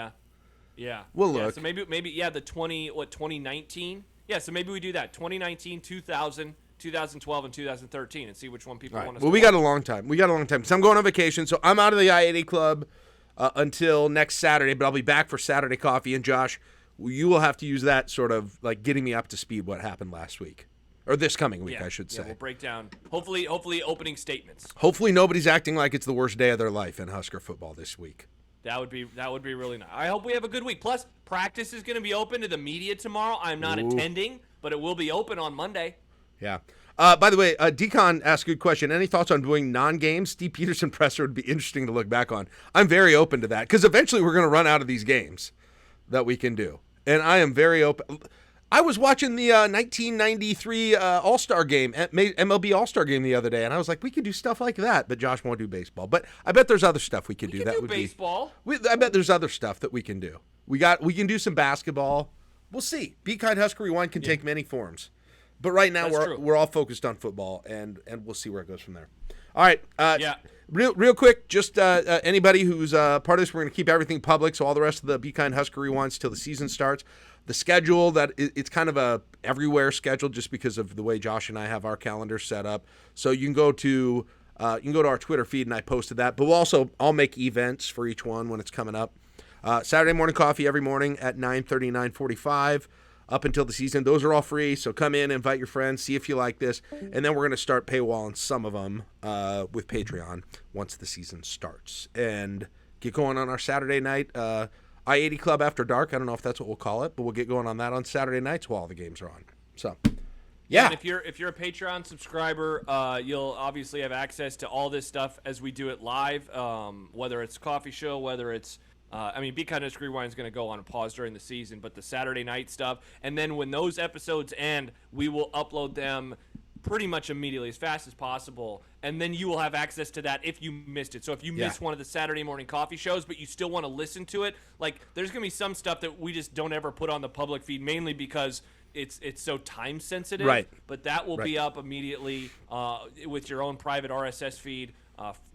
Yeah. We'll look. So maybe the 2019? Yeah, so maybe we do that. 2019, 2000, 2012, and 2013 and see which one people want to. Well, we got a long time. Because I'm going on vacation, so I'm out of the I-80 Club until next Saturday, but I'll be back for Saturday Coffee. And Josh, you will have to use that sort of like getting me up to speed what happened last week. Or this coming week, I should say. Yeah, we'll break down, hopefully opening statements. Hopefully nobody's acting like it's the worst day of their life in Husker football this week. That would be really nice. I hope we have a good week. Plus, practice is going to be open to the media tomorrow. I'm not attending, but it will be open on Monday. Yeah. By the way, Decon asked a good question. Any thoughts on doing non-games? Steve Peterson presser would be interesting to look back on. I'm very open to that because eventually we're going to run out of these games that we can do. And I am very open. I was watching the 1993 All-Star game, MLB All-Star game the other day, and I was like, we could do stuff like that, but Josh won't do baseball. But I bet there's other stuff we could do. That would baseball. I bet there's other stuff that we can do. We can do some basketball. We'll see. Be Kind Husker Rewind can take many forms. But right now we're all focused on football, and we'll see where it goes from there. All right. Real quick, just anybody who's part of this, we're going to keep everything public, so all the rest of the Be Kind Husker Rewinds till the season starts. The schedule, it's kind of a everywhere schedule just because of the way Josh and I have our calendar set up. So you can go to our Twitter feed, and I posted that. But I'll make events for each one when it's coming up. Saturday morning coffee every morning at 9:30, 9:45. up until the season. Those are all free, so come in, invite your friends, see if you like this, and then we're going to start paywalling some of them with Patreon once the season starts. And get going on our Saturday night I-80 Club After Dark. I don't know if that's what we'll call it, but we'll get going on that on Saturday nights while all the games are on. So, yeah. And if you're a Patreon subscriber, you'll obviously have access to all this stuff as we do it live, whether it's coffee show, whether it's Be Kind Husker Rewind is going to go on a pause during the season, but the Saturday night stuff, and then when those episodes end, we will upload them pretty much immediately, as fast as possible, and then you will have access to that if you missed it. So if you missed one of the Saturday morning coffee shows, but you still want to listen to it, like there's going to be some stuff that we just don't ever put on the public feed, mainly because it's so time sensitive. Right. But that will be up immediately with your own private RSS feed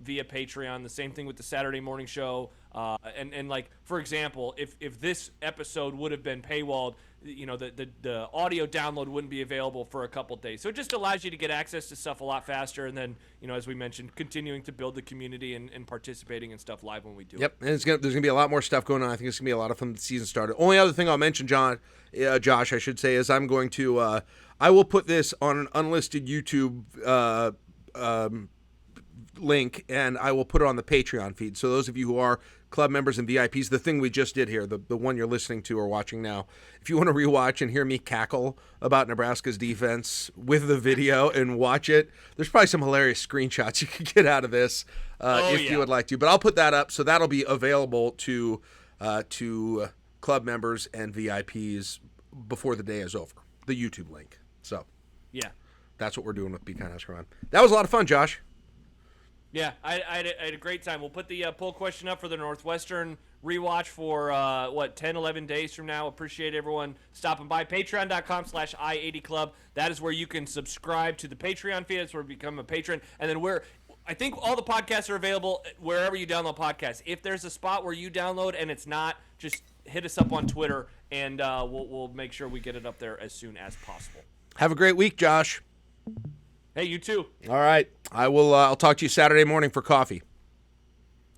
via Patreon. The same thing with the Saturday morning show. And like, for example, if this episode would have been paywalled, the audio download wouldn't be available for a couple days. So it just allows you to get access to stuff a lot faster. And then, as we mentioned, continuing to build the community and participating in stuff live when we do it. Yep, and there's going to be a lot more stuff going on. I think it's going to be a lot of fun. The season started. Only other thing I'll mention, Josh, I should say, is I'm going to I will put this on an unlisted YouTube link, and I will put it on the Patreon feed. So those of you who are club members and VIPs, the thing we just did here, the one you're listening to or watching now, if you want to rewatch and hear me cackle about Nebraska's defense with the video and watch it, there's probably some hilarious screenshots you could get out of this you would like to. But I'll put that up, so that'll be available to club members and VIPs before the day is over, the YouTube link. So yeah, that's what we're doing with Be Kind Husker Rewind. That was a lot of fun, Josh. Yeah, I had a great time. We'll put the poll question up for the Northwestern rewatch for, 10, 11 days from now. Appreciate everyone stopping by. Patreon.com/I80Club. That is where you can subscribe to the Patreon feed. That's where you become a patron. And then I think all the podcasts are available wherever you download podcasts. If there's a spot where you download and it's not, just hit us up on Twitter, and we'll make sure we get it up there as soon as possible. Have a great week, Josh. Hey, you too. All right. I'll talk to you Saturday morning for coffee.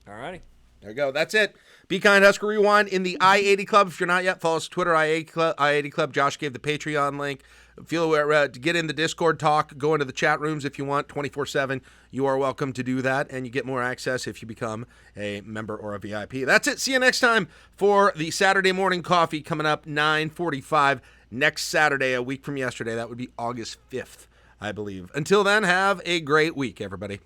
All righty. There you go. That's it. Be Kind Husker Rewind in the I-80 Club. If you're not yet, follow us on Twitter, I-80 Club. Josh gave the Patreon link. Feel to get in the Discord talk, go into the chat rooms if you want, 24/7. You are welcome to do that, and you get more access if you become a member or a VIP. That's it. See you next time for the Saturday morning coffee coming up 9:45 next Saturday, a week from yesterday. That would be August 5th. I believe. Until then, have a great week, everybody.